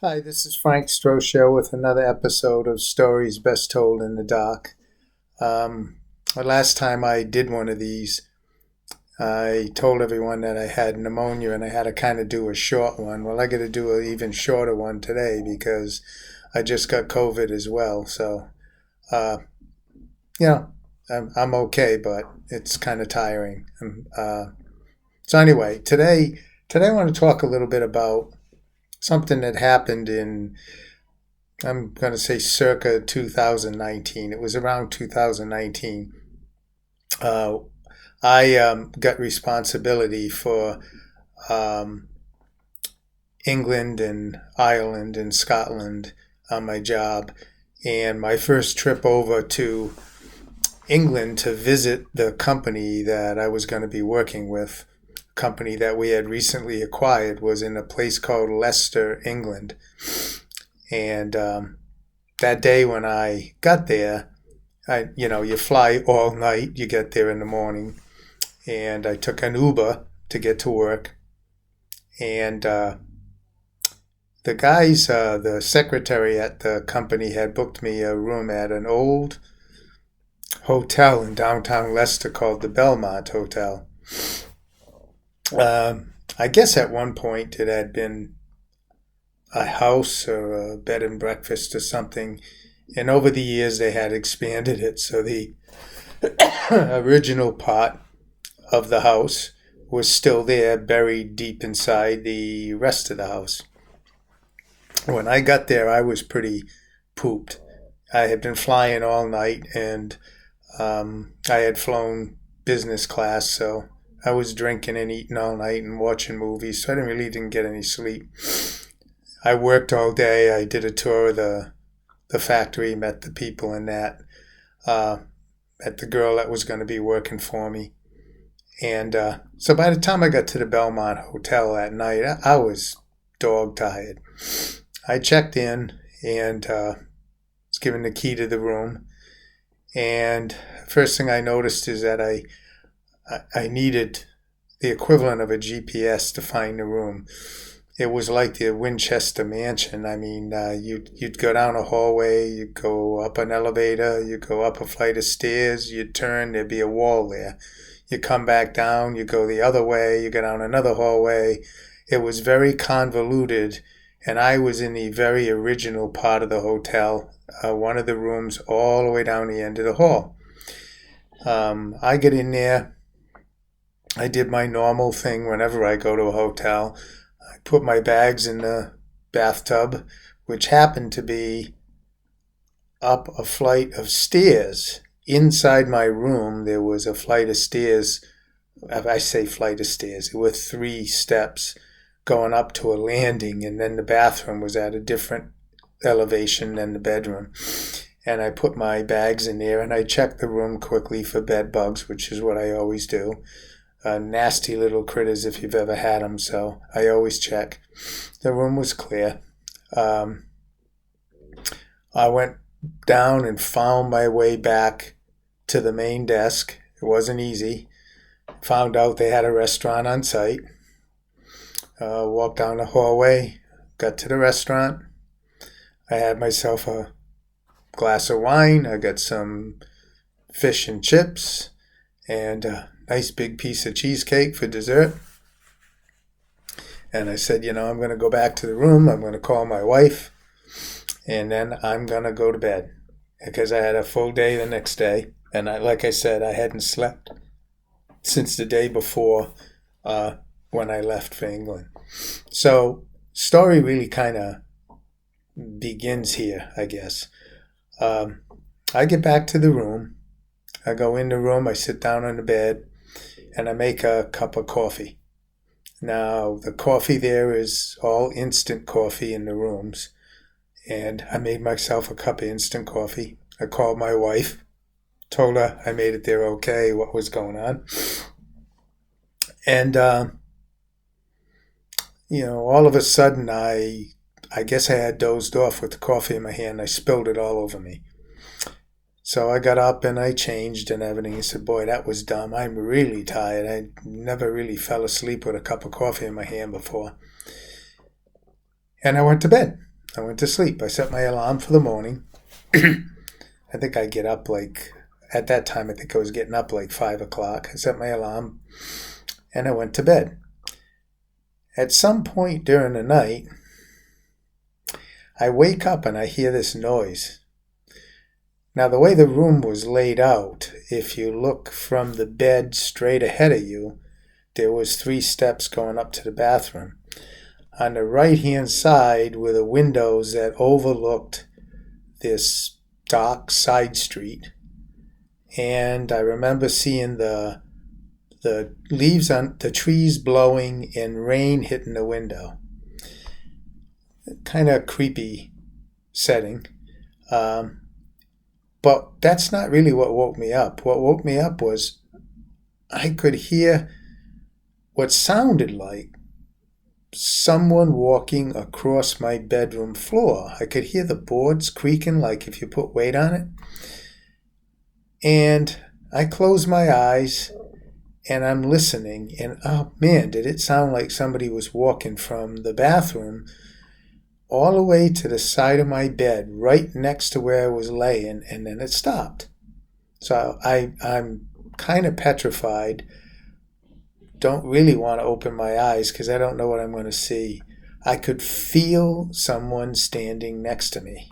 Hi, this is Frank Stroh with another episode of Stories Best Told in the Dark. The last time I did one of these, I told everyone that I had pneumonia and I had to kind of do a short one. Well, I got to do an even shorter one today because I just got COVID as well. So, uh, you know, I'm okay, but it's kind of tiring. So anyway, today I want to talk a little bit about something that happened in, I'm going to say, circa 2019. It was around 2019. Uh, I got responsibility for um, England and Ireland and Scotland on my job. And my first trip over to England to visit the company that I was going to be working with, a company that we had recently acquired, was in a place called Leicester, England. And that day when I got there, you fly all night, you get there in the morning, and I took an Uber to get to work. And the secretary at the company had booked me a room at an old hotel in downtown Leicester called the Belmont Hotel. I guess at one point it had been a house or a bed and breakfast or something. And over the years, they had expanded it. So the original part of the house was still there, buried deep inside the rest of the house. When I got there, I was pretty pooped. I had been flying all night and I had flown business class. So I was drinking and eating all night and watching movies. So I didn't get any sleep. I worked all day. I did a tour of the factory, met the people in that, met the girl that was going to be working for me. And so by the time I got to the Belmont Hotel that night, I was dog tired. I checked in and was given the key to the room. And first thing I noticed is that I needed the equivalent of a GPS to find the room. It was like the Winchester Mansion. I mean, you'd go down a hallway, you'd go up an elevator, you'd go up a flight of stairs, you'd turn, there'd be a wall there. You come back down, you go the other way, you go down another hallway. It was very convoluted, and I was in the very original part of the hotel, one of the rooms all the way down the end of the hall. I get in there. I did my normal thing whenever I go to a hotel. I put my bags in the bathtub, which happened to be up a flight of stairs. Inside my room, there was a flight of stairs. I say flight of stairs. There were 3 steps going up to a landing, and then the bathroom was at a different elevation than the bedroom. And I put my bags in there, and I checked the room quickly for bed bugs, which is what I always do. Nasty little critters if you've ever had them, so I always check. The room was clear. I went down and found my way back to the main desk. It wasn't easy. Found out they had a restaurant on site. Walked down the hallway, got to the restaurant. I had myself a glass of wine. I got some fish and chips and a nice big piece of cheesecake for dessert. And I said, I'm going to go back to the room. I'm going to call my wife. And then I'm going to go to bed because I had a full day the next day. And like I said, I hadn't slept since the day before when I left for England. So story really kind of begins here, I guess. I get back to the room. I go in the room. I sit down on the bed. And I make a cup of coffee. Now, the coffee there is all instant coffee in the rooms. And I made myself a cup of instant coffee. I called my wife, told her I made it there okay, what was going on. And, all of a sudden, I guess I had dozed off with the coffee in my hand. I spilled it all over me. So I got up and I changed and everything. He said, boy, that was dumb. I'm really tired. I never really fell asleep with a cup of coffee in my hand before. And I went to bed. I went to sleep. I set my alarm for the morning. I think I get up at that time, I think I was getting up 5 o'clock. I set my alarm and I went to bed. At some point during the night, I wake up and I hear this noise. Now, the way the room was laid out, if you look from the bed straight ahead of you, there was 3 steps going up to the bathroom. On the right-hand side were the windows that overlooked this dark side street. And I remember seeing the leaves on the trees blowing and rain hitting the window. Kind of creepy setting. But that's not really what woke me up. What woke me up was I could hear what sounded like someone walking across my bedroom floor. I could hear the boards creaking like if you put weight on it. And I closed my eyes and I'm listening. And oh man, did it sound like somebody was walking from the bathroom all the way to the side of my bed, right next to where I was laying, and then it stopped. So I'm kind of petrified. Don't really want to open my eyes because I don't know what I'm going to see. I could feel someone standing next to me.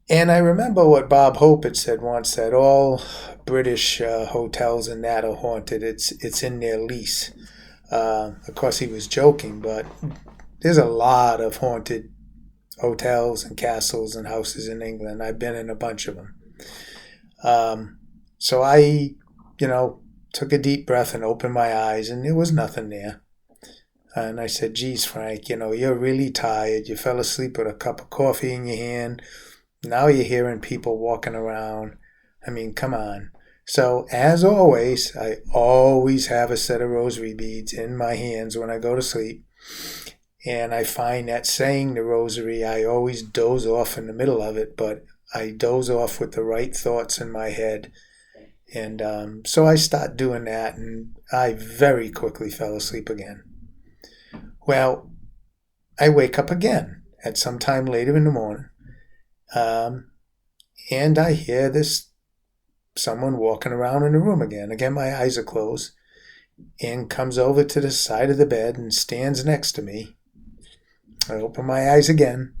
And I remember what Bob Hope had said once, that all British hotels and that are haunted. It's in their lease. Of course, he was joking, but there's a lot of haunted hotels and castles and houses in England. I've been in a bunch of them. So I, took a deep breath and opened my eyes, and there was nothing there. And I said, geez, Frank, you're really tired. You fell asleep with a cup of coffee in your hand. Now you're hearing people walking around. I mean, come on. So, as always, I always have a set of rosary beads in my hands when I go to sleep. And I find that saying the rosary, I always doze off in the middle of it, but I doze off with the right thoughts in my head. And so I start doing that, and I very quickly fell asleep again. Well, I wake up again at some time later in the morning, and I hear someone walking around in the room again. Again, my eyes are closed, and comes over to the side of the bed and stands next to me. I open my eyes again.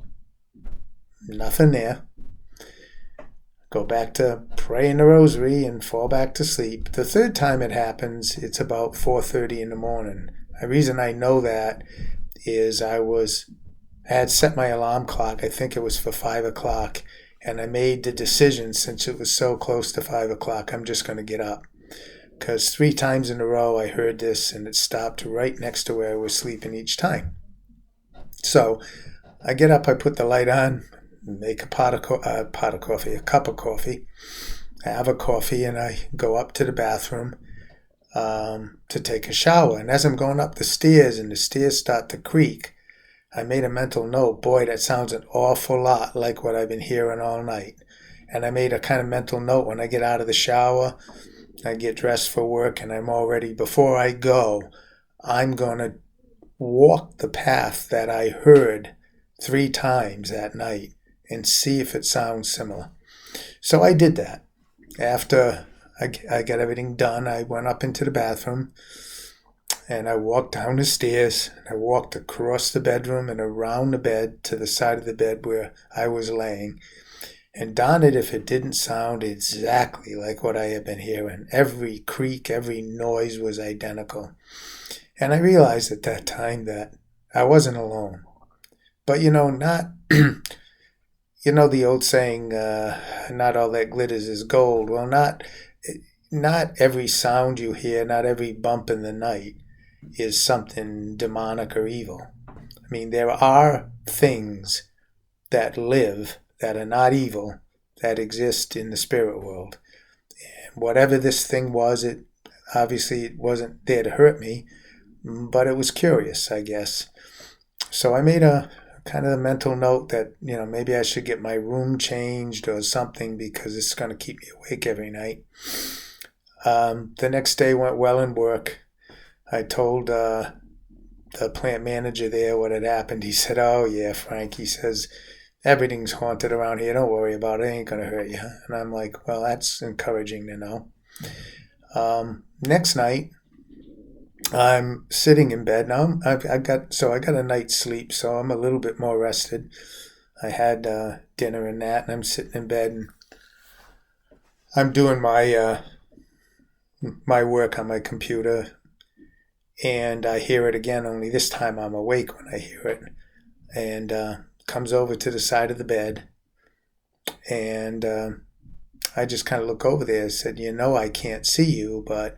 Nothing there. Go back to praying the rosary and fall back to sleep. The third time it happens, it's about 4:30 in the morning. The reason I know that is I had set my alarm clock. I think it was for 5 o'clock. And I made the decision, since it was so close to 5 o'clock, I'm just going to get up. Because 3 times in a row I heard this, and it stopped right next to where I was sleeping each time. So I get up, I put the light on, make a cup of coffee. I have a coffee, and I go up to the bathroom to take a shower. And as I'm going up the stairs, and the stairs start to creak, I made a mental note, boy, that sounds an awful lot like what I've been hearing all night. And I made a kind of mental note, when I get out of the shower, I get dressed for work, and I'm all ready. Before I go, I'm going to walk the path that I heard 3 times that night and see if it sounds similar. So I did that. After I got everything done, I went up into the bathroom, and I walked down the stairs. I walked across the bedroom and around the bed to the side of the bed where I was laying. And darn it if it didn't sound exactly like what I had been hearing. Every creak, every noise was identical. And I realized at that time that I wasn't alone. But not... the old saying, not all that glitters is gold. Well, not every sound you hear, not every bump in the night is something demonic or evil. I mean, there are things that live that are not evil, that exist in the spirit world. And whatever this thing was, it wasn't there to hurt me, but it was curious, I guess. So I made a kind of a mental note that, maybe I should get my room changed or something, because it's going to keep me awake every night. The next day went well in work. I told the plant manager there what had happened. He said, "Oh yeah, Frank," he says, "everything's haunted around here. Don't worry about it. It ain't gonna hurt you." And I'm like, "Well, that's encouraging to know." Next night, I'm sitting in bed now. I got a night's sleep, so I'm a little bit more rested. I had dinner and that, and I'm sitting in bed and I'm doing my work on my computer, and I hear it again. Only this time I'm awake when I hear it, and comes over to the side of the bed, and I just kind of look over there and said, I can't see you, but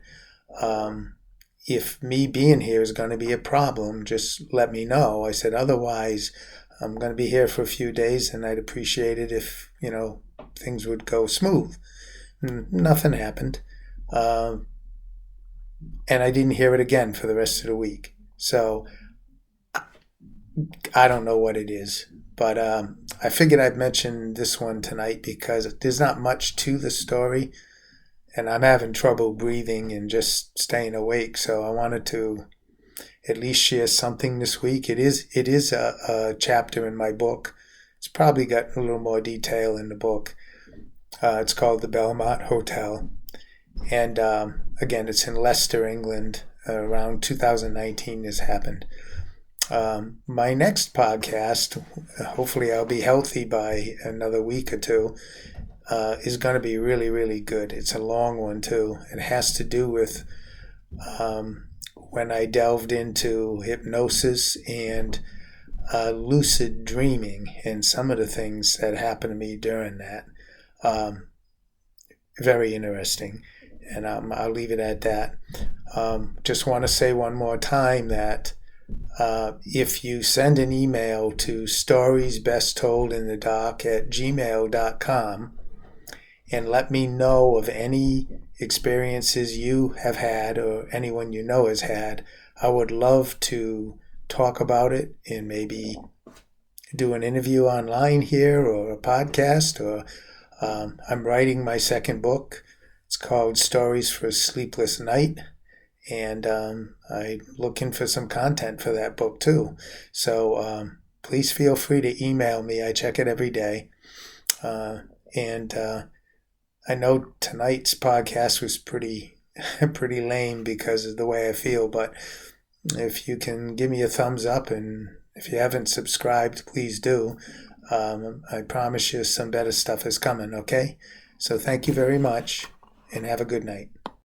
if me being here is going to be a problem, just let me know. I said, otherwise, I'm going to be here for a few days, and I'd appreciate it if, things would go smooth. Nothing happened. And I didn't hear it again for the rest of the week. So I don't know what it is. But I figured I'd mention this one tonight because there's not much to the story, and I'm having trouble breathing and just staying awake. So I wanted to at least share something this week. It is a chapter in my book. It's probably got a little more detail in the book. It's called the Belmont Hotel. And again, it's in Leicester, England. Around 2019 this happened. My next podcast, hopefully I'll be healthy by another week or two, is going to be really, really good. It's a long one too. It has to do with when I delved into hypnosis and lucid dreaming and some of the things that happened to me during that. Very interesting. And I'll leave it at that. Just want to say one more time that if you send an email to storiesbesttoldinthedark@gmail.com and let me know of any experiences you have had or anyone you know has had, I would love to talk about it and maybe do an interview online here or a podcast. Or I'm writing my second book. It's called Stories for a Sleepless Night. And I'm looking for some content for that book too. So please feel free to email me. I check it every day. And I know tonight's podcast was pretty lame because of the way I feel. But if you can give me a thumbs up, and if you haven't subscribed, please do. I promise you some better stuff is coming, okay? So thank you very much, and have a good night.